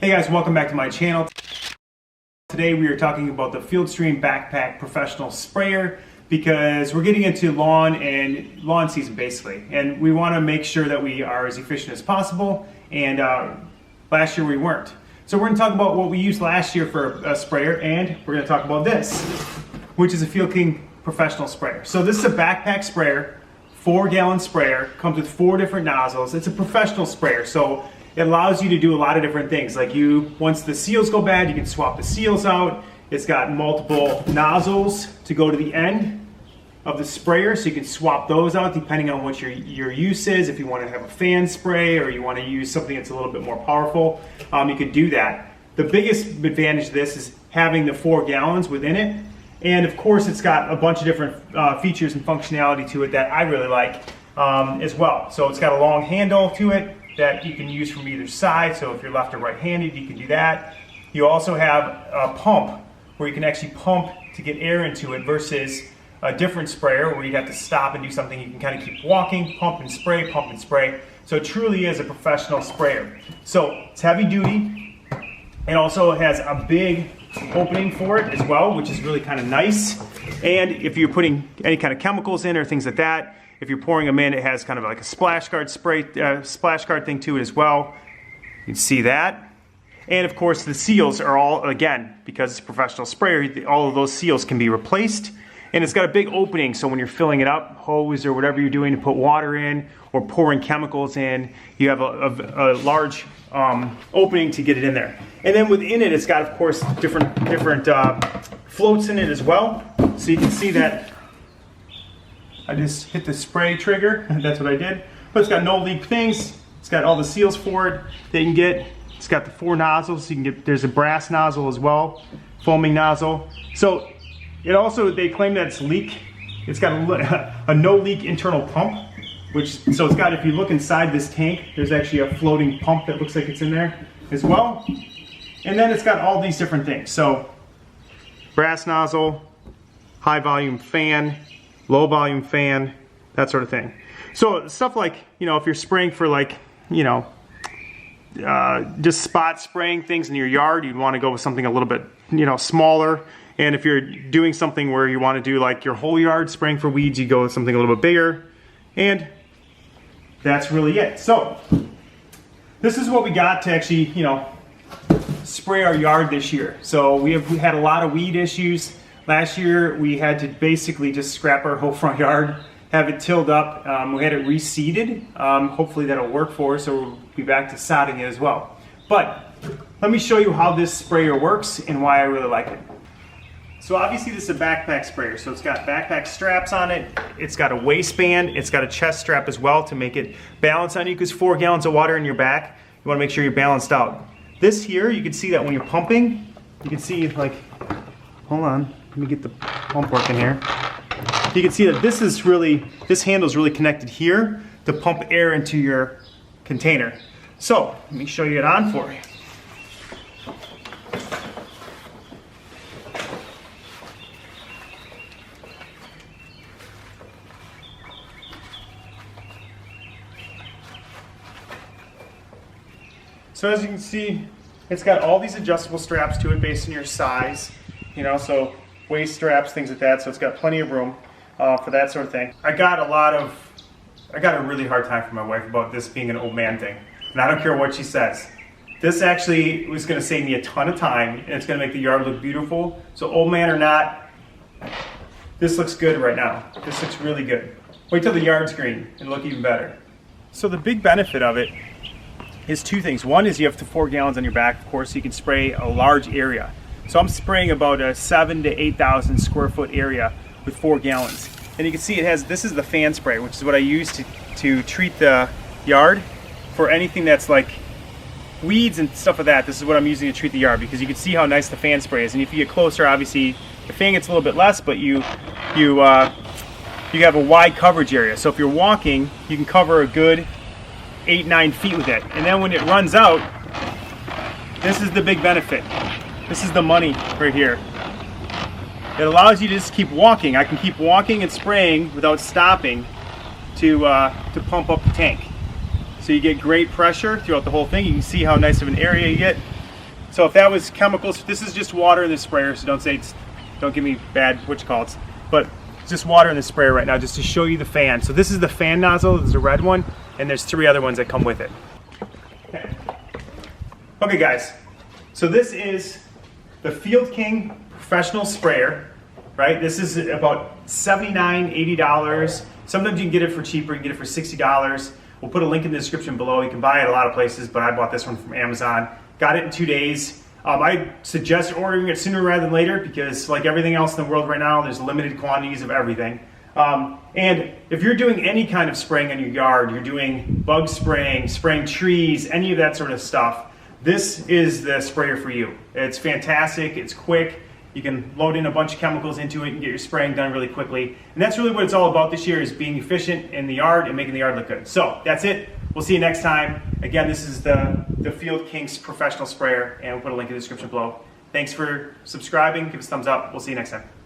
Hey guys, welcome back to my channel. Today we are talking about the FieldStream Backpack Professional Sprayer because we're getting into lawn season basically, and we want to make sure that we are as efficient as possible, and last year we weren't. So we're going to talk about what we used last year for a sprayer, and we're going to talk about this, which is a Field King Professional Sprayer. So this is a backpack sprayer, 4-gallon sprayer, comes with 4 different nozzles. It's a professional sprayer, so it allows you to do a lot of different things. Like once the seals go bad, you can swap the seals out. It's got multiple nozzles to go to the end of the sprayer, so you can swap those out depending on what your use is. If you want to have a fan spray or you want to use something that's a little bit more powerful, you could do that. The biggest advantage of this is having the 4 gallons within it. And of course, it's got a bunch of different features and functionality to it that I really like as well. So it's got a long handle to it that you can use from either side. So if you're left or right-handed, you can do that. You also have a pump where you can actually pump to get air into it versus a different sprayer where you'd have to stop and do something. You can kind of keep walking, pump and spray, pump and spray. So it truly is a professional sprayer. So it's heavy duty. It also has a big opening for it as well, which is really kind of nice. And if you're putting any kind of chemicals in or things like that, if you're pouring them in, it has kind of like a splash guard thing to it as well. You can see that. And of course, the seals are all, again, because it's a professional sprayer, all of those seals can be replaced. And it's got a big opening, so when you're filling it up, hose or whatever you're doing to put water in or pouring chemicals in, you have a large opening to get it in there. And then within it, it's got, of course, different floats in it as well. So you can see that I just hit the spray trigger, that's what I did. But it's got no leak things. It's got all the seals for it that you can get. It's got the 4 nozzles. You can get, there's a brass nozzle as well, foaming nozzle. So it also, they claim that it's got a no leak internal pump, so it's got, if you look inside this tank, there's actually a floating pump that looks like it's in there as well. And then it's got all these different things. So brass nozzle, high volume fan, low volume fan, that sort of thing. So stuff like, if you're spraying for just spot spraying things in your yard, you'd want to go with something a little bit, smaller. And if you're doing something where you want to do like your whole yard spraying for weeds, you go with something a little bit bigger. And that's really it. So this is what we got to actually, spray our yard this year. So we had a lot of weed issues. Last year we had to basically just scrap our whole front yard, have it tilled up. We had it reseeded. Hopefully that'll work for us, or we'll be back to sodding it as well. But let me show you how this sprayer works and why I really like it. So obviously this is a backpack sprayer, so it's got backpack straps on it, it's got a waistband, it's got a chest strap as well to make it balance on you, because 4 gallons of water in your back, you want to make sure you're balanced out. This here, you can see that when you're pumping, you can see like, hold on, let me get the pump working here. You can see that this handle is really connected here to pump air into your container. So let me show you it on for you. So as you can see, it's got all these adjustable straps to it based on your size, so waist straps, things like that. So it's got plenty of room for that sort of thing. I got a really hard time from my wife about this being an old man thing, and I don't care what she says. This actually was going to save me a ton of time, and it's going to make the yard look beautiful. So old man or not, this looks good right now. This looks really good. Wait till the yard's green and look even better. So the big benefit of it is 2 things. One is you have the 4 gallons on your back, of course, so you can spray a large area. So I'm spraying about a 7,000 to 8,000 square foot area with 4 gallons. And you can see this is the fan spray, which is what I use to treat the yard for anything that's like weeds and stuff like that. This is what I'm using to treat the yard, because you can see how nice the fan spray is. And if you get closer, obviously the fan gets a little bit less, but you have a wide coverage area. So if you're walking, you can cover a good 8-9 feet with it. And then when it runs out, this is the big benefit. This is the money right here. It allows you to just keep walking. I can keep walking and spraying without stopping to pump up the tank. So you get great pressure throughout the whole thing. You can see how nice of an area you get. So if that was chemicals, this is just water in the sprayer, so don't give me bad whatchamacallits, but it's just water in the sprayer right now just to show you the fan. So this is the fan nozzle, this is a red one, and there's 3 other ones that come with it. Okay guys, so this is the Field King Professional Sprayer, right? This is about $79, $80. Sometimes you can get it for cheaper, you can get it for $60. We'll put a link in the description below. You can buy it at a lot of places, but I bought this one from Amazon. Got it in 2 days. I suggest ordering it sooner rather than later because like everything else in the world right now, there's limited quantities of everything. And if you're doing any kind of spraying in your yard, you're doing bug spraying, spraying trees, any of that sort of stuff, this is the sprayer for you. It's fantastic, it's quick, you can load in a bunch of chemicals into it and get your spraying done really quickly. And that's really what it's all about this year, is being efficient in the yard and making the yard look good. So that's it, we'll see you next time. Again, this is the Field King's Professional Sprayer, and we'll put a link in the description below. Thanks for subscribing, give us a thumbs up, we'll see you next time.